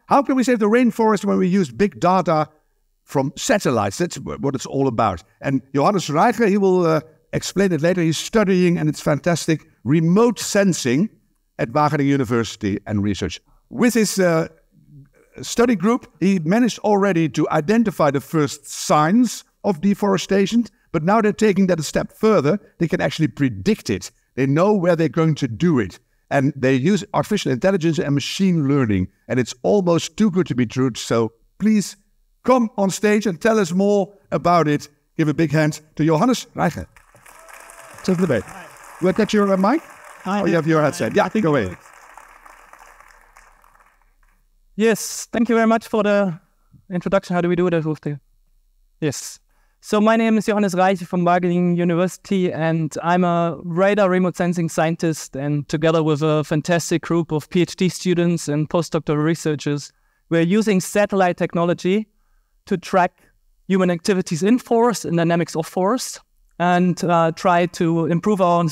how can we save the rainforest when we use big data from satellites? That's what it's all about. And Johannes Reiche, he will explain it later. He's studying, and it's fantastic, remote sensing at Wageningen University and research. With his study group, he managed already to identify the first signs of deforestation, but now they're taking that a step further. They can actually predict it. They know where they're going to do it. And they use artificial intelligence and machine learning. And it's almost too good to be true. So please come on stage and tell us more about it. Give a big hand to Johannes Reiche. Take the bait. Will I get your mic? Hi. Oh, you have your headset. Yeah, go away. Yes, thank you very much for the introduction. How do we do that? Yes. So my name is Johannes Reiche from Wageningen University, and I'm a radar remote sensing scientist, and together with a fantastic group of PhD students and postdoctoral researchers, we're using satellite technology to track human activities in forests and dynamics of forests, and try to improve our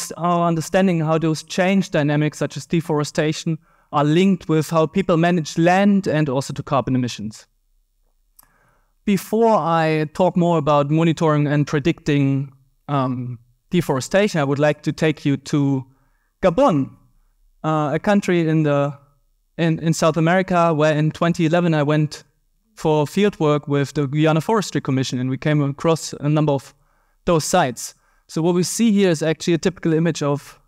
understanding how those change dynamics, such as deforestation, are linked with how people manage land and also to carbon emissions. Before I talk more about monitoring and predicting deforestation, I would like to take you to Gabon, a country in South America, where in 2011 I went for field work with the Guyana Forestry Commission, and we came across a number of those sites. So what we see here is actually a typical image of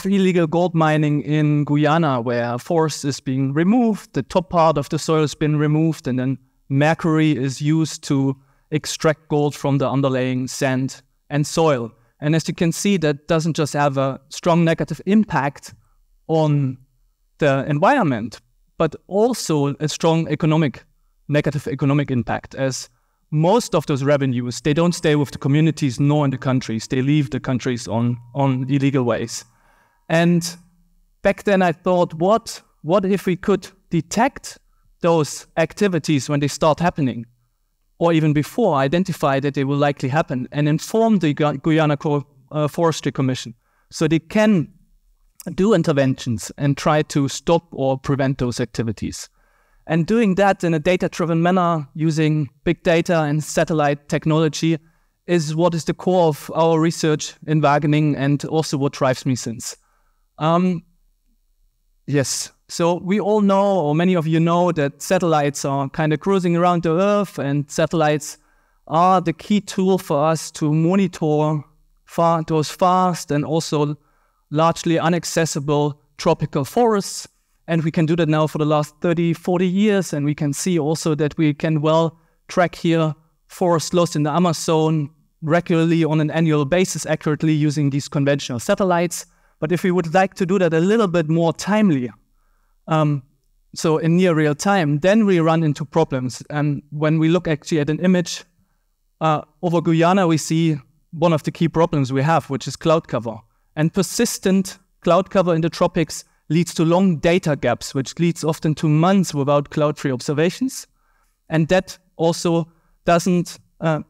illegal gold mining in Guyana, where a forest is being removed, the top part of the soil has been removed, and then mercury is used to extract gold from the underlying sand and soil. And as you can see, that doesn't just have a strong negative impact on the environment, but also a strong negative economic impact, as most of those revenues, they don't stay with the communities nor in the countries. They leave the countries on illegal ways. And back then I thought, what if we could detect those activities when they start happening, or even before, identify that they will likely happen, and inform the Guyana Forestry Commission so they can do interventions and try to stop or prevent those activities. And doing that in a data-driven manner using big data and satellite technology is what is the core of our research in Wageningen, and also what drives me since. Yes. So we all know, or many of you know, that satellites are kind of cruising around the Earth, and satellites are the key tool for us to monitor those vast and also largely inaccessible tropical forests. And we can do that now for the last 30, 40 years. And we can see also that we can well track here forest loss in the Amazon regularly on an annual basis, accurately using these conventional satellites. But if we would like to do that a little bit more timely, so in near real time, then we run into problems. And when we look actually at an image over Guyana, we see one of the key problems we have, which is cloud cover. And persistent cloud cover in the tropics leads to long data gaps, which leads often to months without cloud-free observations. And that also doesn't,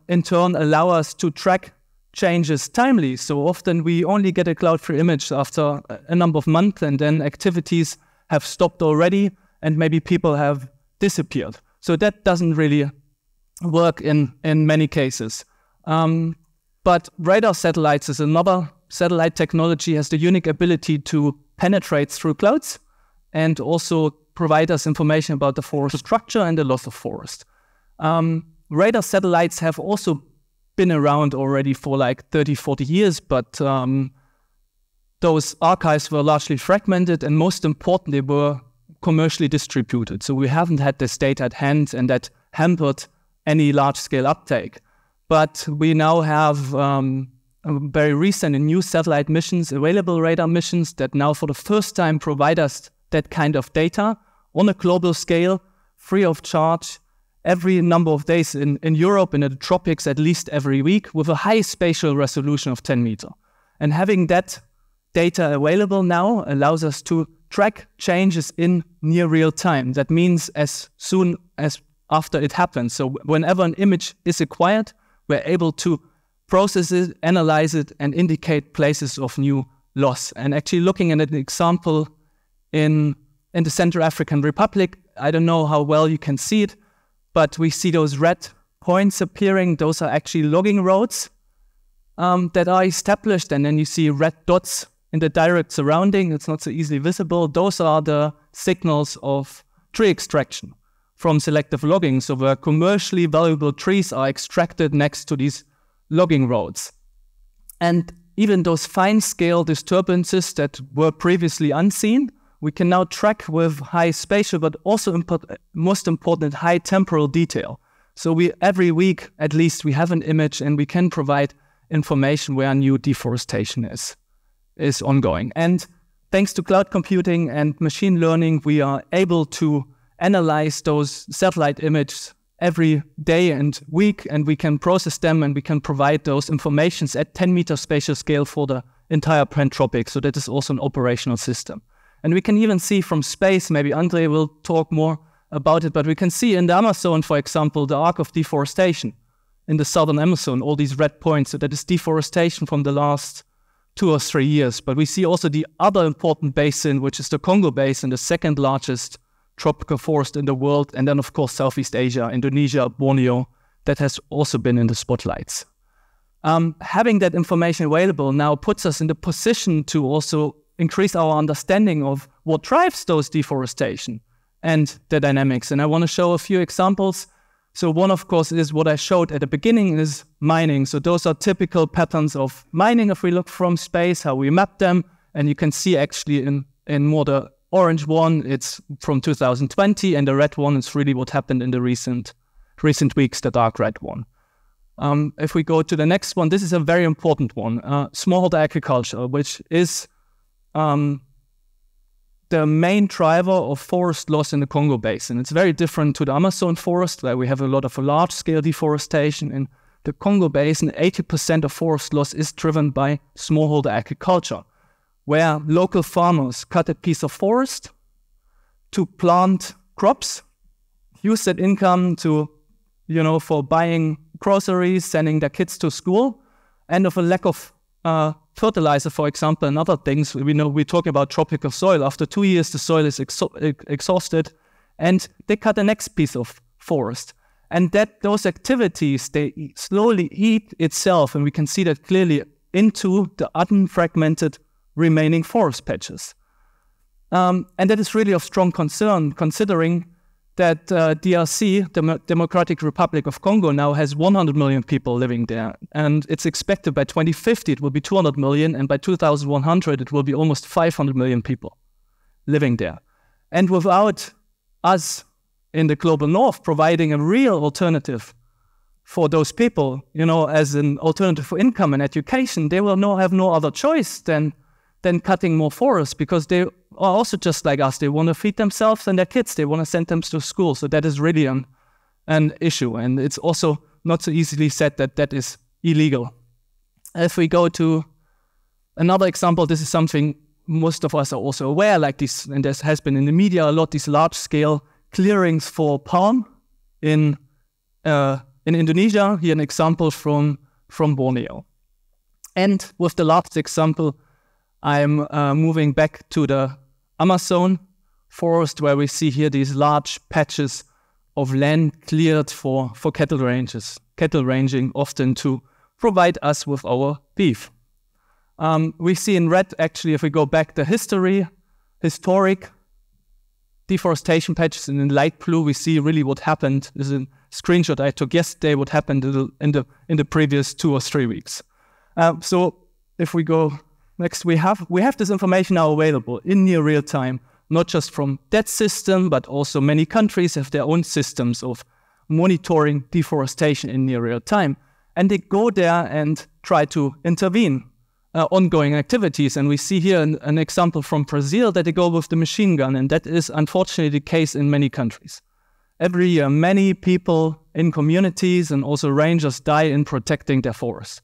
in turn, allow us to track changes timely. So often we only get a cloud-free image after a number of months, and then activities have stopped already, and maybe people have disappeared. So that doesn't really work in many cases. But radar satellites is another satellite technology, has the unique ability to penetrate through clouds and also provide us information about the forest structure and the loss of forest. Radar satellites have also been around already for like 30, 40 years, but those archives were largely fragmented, and most importantly, were commercially distributed. So we haven't had this data at hand, and that hampered any large-scale uptake. But we now have very recent and new satellite missions, available radar missions, that now for the first time provide us that kind of data on a global scale, free of charge, every number of days in Europe and in the tropics, at least every week, with a high spatial resolution of 10 meters. And having that data available now allows us to track changes in near real time. That means as soon as after it happens. So whenever an image is acquired, we're able to process it, analyze it, and indicate places of new loss. And actually looking at an example in the Central African Republic, I don't know how well you can see it, but we see those red points appearing. Those are actually logging roads that are established, and then you see red dots in the direct surrounding. It's not so easily visible. Those are the signals of tree extraction from selective logging, so where commercially valuable trees are extracted next to these logging roads. And even those fine-scale disturbances that were previously unseen, we can now track with high spatial, but also most important, high temporal detail. So every week, at least, we have an image and we can provide information where new deforestation is ongoing. And thanks to cloud computing and machine learning, we are able to analyze those satellite images every day and week, and we can process them and we can provide those informations at 10-meter spatial scale for the entire pantropic. So that is also an operational system. And we can even see from space, maybe Andre will talk more about it, but we can see in the Amazon, for example, the arc of deforestation in the southern Amazon, all these red points. So that is deforestation from the last 2 or 3 years. But we see also the other important basin, which is the Congo Basin, the second largest tropical forest in the world. And then, of course, Southeast Asia, Indonesia, Borneo, that has also been in the spotlights. Having that information available now puts us in the position to also increase our understanding of what drives those deforestation and the dynamics. And I want to show a few examples. So one, of course, is what I showed at the beginning is mining. So those are typical patterns of mining if we look from space, how we map them. And you can see actually in more the orange one, it's from 2020, and the red one is really what happened in the recent weeks, the dark red one. If we go to the next one, this is a very important one, smallholder agriculture, which is the main driver of forest loss in the Congo Basin. It's very different to the Amazon forest, where we have a lot of large-scale deforestation. In the Congo Basin, 80% of forest loss is driven by smallholder agriculture, where local farmers cut a piece of forest to plant crops, use that income to, for buying groceries, sending their kids to school, and of a lack of fertilizer, for example, and other things. We talk about tropical soil. After 2 years, the soil is exhausted, and they cut the next piece of forest. And those activities, they slowly eat itself, and we can see that clearly into the unfragmented remaining forest patches. And that is really of strong concern, considering that DRC, the Democratic Republic of Congo, now has 100 million people living there. And it's expected by 2050 it will be 200 million, and by 2100 it will be almost 500 million people living there. And without us in the global north providing a real alternative for those people, as an alternative for income and education, they will have no other choice than cutting more forests, because they are also just like us. They want to feed themselves and their kids. They want to send them to school. So that is really an issue. And it's also not so easily said that is illegal. If we go to another example, this is something most of us are also aware, like this, and this has been in the media a lot, these large-scale clearings for palm in Indonesia. Here an example from Borneo. And with the last example, I'm moving back to the Amazon forest, where we see here these large patches of land cleared for cattle ranging, often to provide us with our beef. We see in red, actually, if we go back, the historic deforestation patches, and in light blue we see really what happened. This is a screenshot I took yesterday, what happened in the previous 2 or 3 weeks. So if we go next, we have this information now available in near real time, not just from that system, but also many countries have their own systems of monitoring deforestation in near real time. And they go there and try to intervene ongoing activities. And we see here an example from Brazil that they go with the machine gun, and that is unfortunately the case in many countries. Every year, many people in communities and also rangers die in protecting their forests,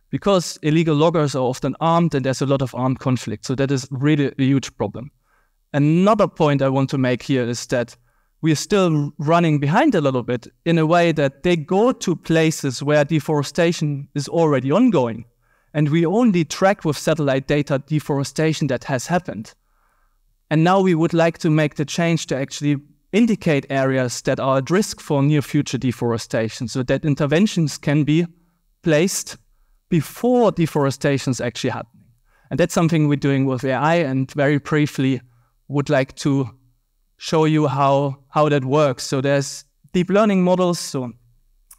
because illegal loggers are often armed and there's a lot of armed conflict. So that is really a huge problem. Another point I want to make here is that we are still running behind a little bit, in a way that they go to places where deforestation is already ongoing. And we only track with satellite data deforestation that has happened. And now we would like to make the change to actually indicate areas that are at risk for near future deforestation, so that interventions can be placed before deforestation is actually happening. And that's something we're doing with AI, and very briefly would like to show you how that works. So there's deep learning models, so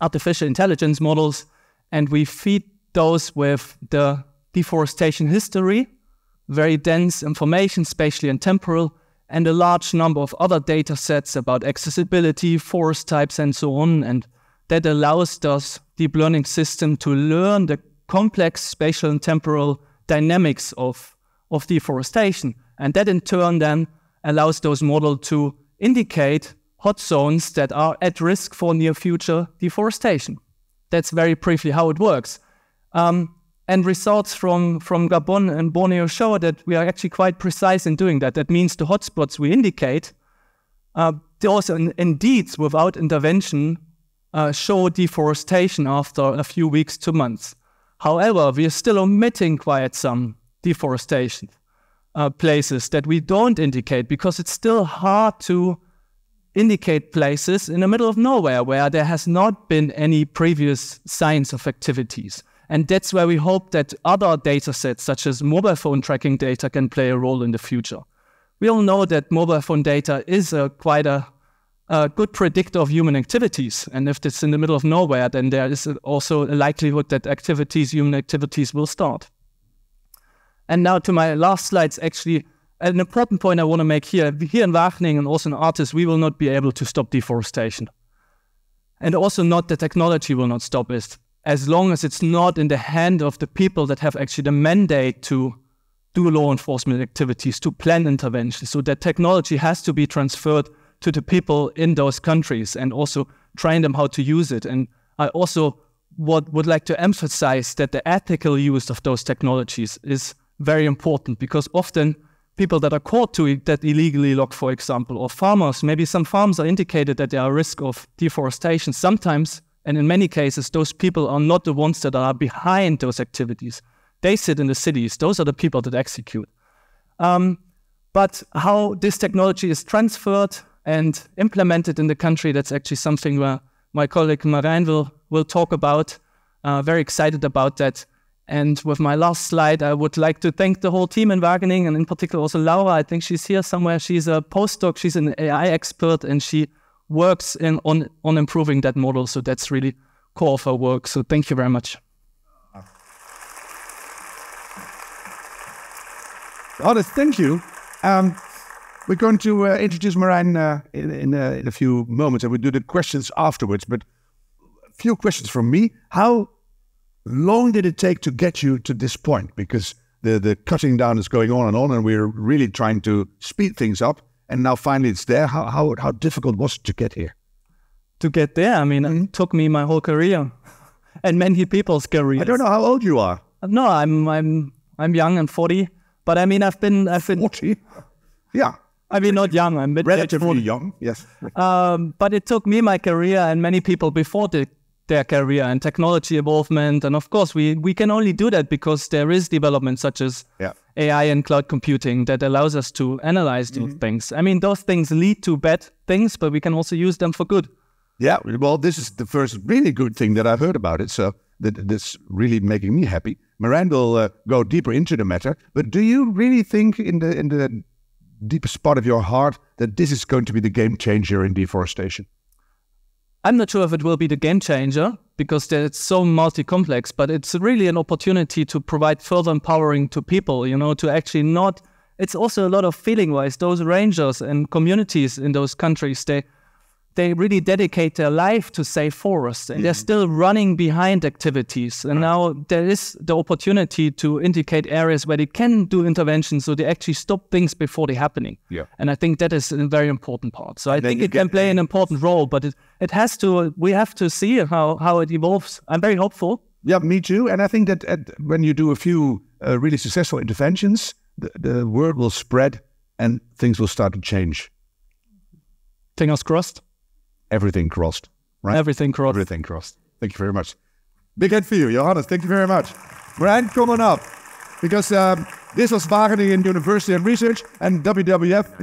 artificial intelligence models, and we feed those with the deforestation history, very dense information, spatially and temporal, and a large number of other data sets about accessibility, forest types, and so on. And that allows this deep learning system to learn the complex spatial and temporal dynamics of deforestation. And that in turn then allows those models to indicate hot zones that are at risk for near future deforestation. That's very briefly how it works. And results from Gabon and Borneo show that we are actually quite precise in doing that. That means the hotspots we indicate, those indeed, without intervention, show deforestation after a few weeks to months. However, we are still omitting quite some deforestation places that we don't indicate, because it's still hard to indicate places in the middle of nowhere where there has not been any previous signs of activities. And that's where we hope that other data sets, such as mobile phone tracking data, can play a role in the future. We all know that mobile phone data is quite a good predictor of human activities. And if it's in the middle of nowhere, then there is also a likelihood that human activities will start. And now to my last slides, actually, an important point I want to make here. Here in Wageningen and also in Artis, we will not be able to stop deforestation. And also not the technology will not stop it, as long as it's not in the hand of the people that have actually the mandate to do law enforcement activities, to plan interventions. So that technology has to be transferred to the people in those countries and also train them how to use it. And I also would like to emphasize that the ethical use of those technologies is very important, because often people that are caught that illegally log, for example, or farmers, maybe some farms are indicated that they are at risk of deforestation. Sometimes, and in many cases, those people are not the ones that are behind those activities. They sit in the cities. Those are the people that execute. But how this technology is transferred and implemented in the country, that's actually something where my colleague Marijn will talk about. Very excited about that. And with my last slide, I would like to thank the whole team in Wageningen, and in particular also Laura. I think she's here somewhere. She's a postdoc. She's an AI expert, and she works on improving that model. So that's really core of her work. So thank you very much. Johannes, thank you. We're going to introduce Marijn in a few moments, and we'll do the questions afterwards. But a few questions from me. How long did it take to get you to this point? Because the cutting down is going on, and we're really trying to speed things up. And now finally it's there. How difficult was it to get here? To get there, I mean, it took me my whole career, and many people's careers. I don't know how old you are. No, I'm young. I'm 40. But I mean, I've been 40. Yeah. I mean, not young. I'm relatively young. Yes. But it took me my career and many people before their career and technology involvement. And of course, we can only do that because there is development such as AI and cloud computing that allows us to analyze those things. I mean, those things lead to bad things, but we can also use them for good. Yeah, well, this is the first really good thing that I've heard about it. So that's really making me happy. Marijn will go deeper into the matter. But do you really think in the deepest part of your heart that this is going to be the game changer in deforestation? I'm not sure if it will be the game changer because it's so multi-complex, but it's really an opportunity to provide further empowering to people, you know, to actually not... It's also a lot of feeling-wise. Those rangers and communities in those countries, they really dedicate their life to save forests, and they're still running behind activities. And now there is the opportunity to indicate areas where they can do interventions, so they actually stop things before they're happening. Yeah. And I think that is a very important part. So I think it can play an important role, but it has to. We have to see how it evolves. I'm very hopeful. Yeah, me too. And I think that when you do a few really successful interventions, the word will spread and things will start to change. Fingers crossed. Everything crossed, right? Everything crossed. Everything crossed. Thank you very much. Big hand for you, Johannes. Thank you very much. Marijn, come on up. Because this was Wageningen University and Research and WWF